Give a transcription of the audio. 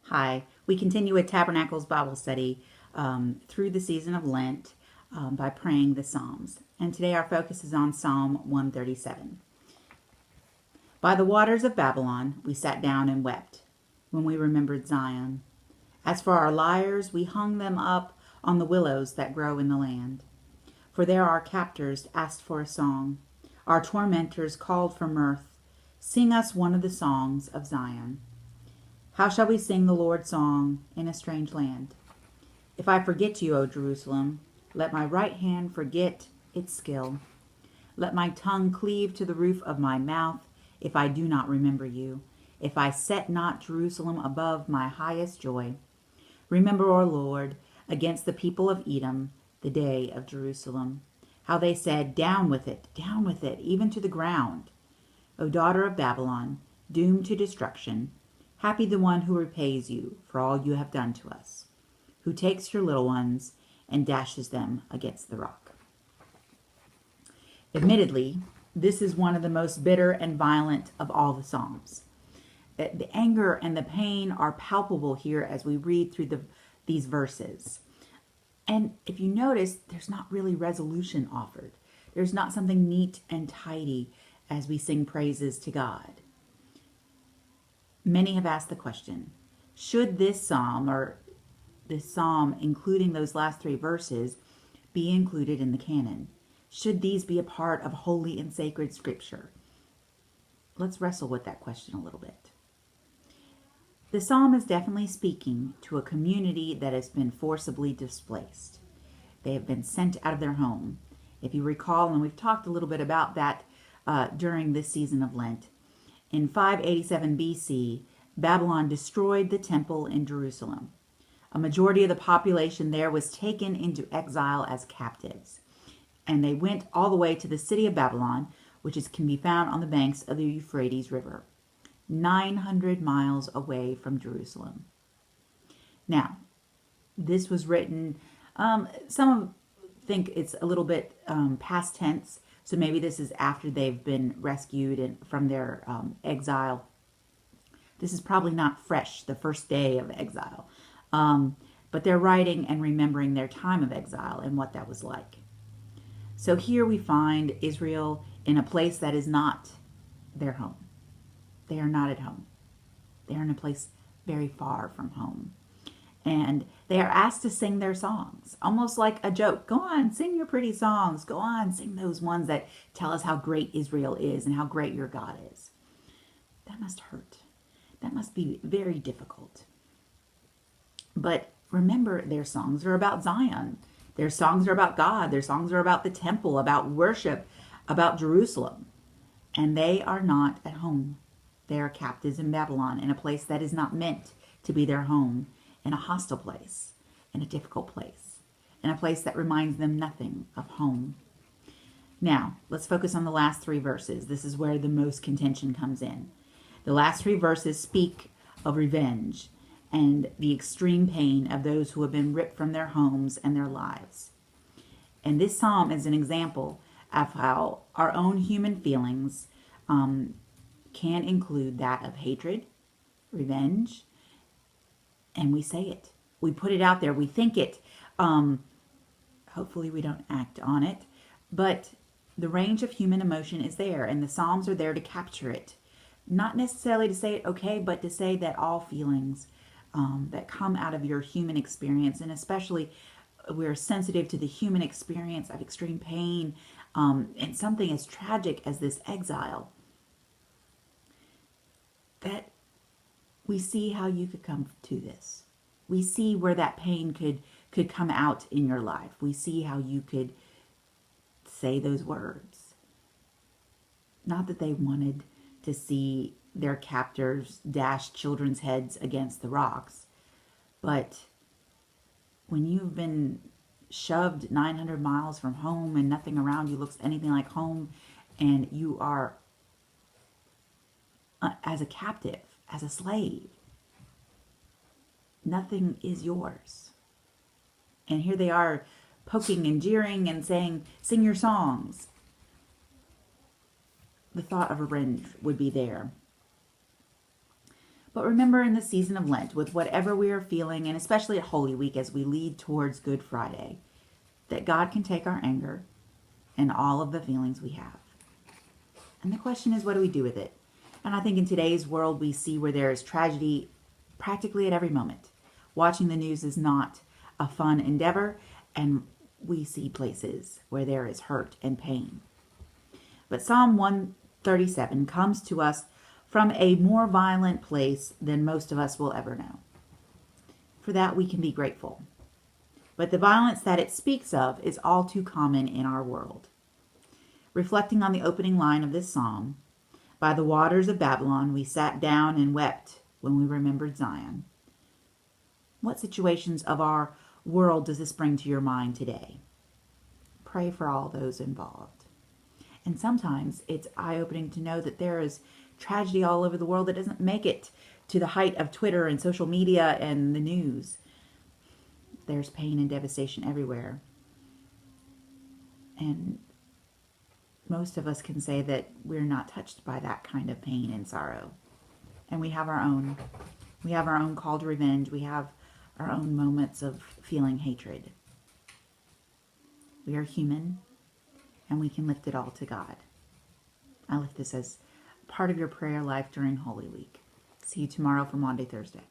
Hi, we continue with Tabernacles Bible study through the season of Lent by praying the Psalms. And today our focus is on Psalm 137. By the waters of Babylon we sat down and wept when we remembered Zion. As for our lyres, we hung them up on the willows that grow in the land. For there our captors asked for a song. Our tormentors called for mirth. Sing us one of the songs of Zion. How shall we sing the Lord's song in a strange land? If I forget you, O Jerusalem, let my right hand forget its skill. Let my tongue cleave to the roof of my mouth if I do not remember you, if I set not Jerusalem above my highest joy. Remember, O Lord, against the people of Edom, the day of Jerusalem, how they said, down with it, even to the ground. O daughter of Babylon, doomed to destruction, happy the one who repays you for all you have done to us, who takes your little ones and dashes them against the rock. Admittedly, this is one of the most bitter and violent of all the Psalms. The anger and the pain are palpable here as we read through these verses. And if you notice, there's not really resolution offered. There's not something neat and tidy as we sing praises to God. Many have asked the question, should this psalm, or this psalm including those last three verses, be included in the canon? Should these be a part of holy and sacred scripture? Let's wrestle with that question a little bit. The psalm is definitely speaking to a community that has been forcibly displaced. They have been sent out of their home. If you recall, and we've talked a little bit about that during this season of Lent, in 587 BC, Babylon destroyed the temple in Jerusalem. A majority of the population there was taken into exile as captives. And they went all the way to the city of Babylon, which can be found on the banks of the Euphrates River, 900 miles away from Jerusalem. Now, this was written, some think it's a little bit past tense, so maybe this is after they've been rescued from their exile. This is probably not fresh, the first day of exile, but they're writing and remembering their time of exile and what that was like. So here we find Israel in a place that is not their home. They are not at home. They are in a place very far from home. And they are asked to sing their songs, almost like a joke. Go on, sing your pretty songs. Go on, sing those ones that tell us how great Israel is and how great your God is. That must hurt. That must be very difficult. But remember, their songs are about Zion. Their songs are about God. Their songs are about the temple, about worship, about Jerusalem. And they are not at home. They are captives in Babylon, in a place that is not meant to be their home, in a hostile place, in a difficult place, in a place that reminds them nothing of home. Now, let's focus on the last three verses. This is where the most contention comes in. The last three verses speak of revenge and the extreme pain of those who have been ripped from their homes and their lives. And this psalm is an example of how our own human feelings can include that of hatred, revenge, and we say it. We put it out there. We think it. Hopefully we don't act on it. But the range of human emotion is there, and the Psalms are there to capture it. Not necessarily to say it okay, but to say that all feelings that come out of your human experience, and especially we're sensitive to the human experience of extreme pain and something as tragic as this exile, that we see how you could come to this. We see where that pain could come out in your life. We see how you could say those words. Not that they wanted to see their captors dash children's heads against the rocks, but when you've been shoved 900 miles from home and nothing around you looks anything like home, and you are as a captive, as a slave, nothing is yours. And here they are poking and jeering and saying, sing your songs. The thought of revenge would be there. But remember, in the season of Lent, with whatever we are feeling, and especially at Holy Week as we lead towards Good Friday, that God can take our anger and all of the feelings we have. And the question is, what do we do with it? And I think in today's world, we see where there is tragedy practically at every moment. Watching the news is not a fun endeavor, and we see places where there is hurt and pain. But Psalm 137 comes to us from a more violent place than most of us will ever know. For that, we can be grateful. But the violence that it speaks of is all too common in our world. Reflecting on the opening line of this psalm, by the waters of Babylon we sat down and wept when we remembered Zion. What situations of our world does this bring to your mind today? Pray for all those involved. And sometimes it's eye-opening to know that there is tragedy all over the world that doesn't make it to the height of Twitter and social media and the news. There's pain and devastation everywhere. And most of us can say that we're not touched by that kind of pain and sorrow. And we have our own. We have our own call to revenge. We have our own moments of feeling hatred. We are human, and we can lift it all to God. I lift this as part of your prayer life during Holy Week. See you tomorrow for Maundy Thursday.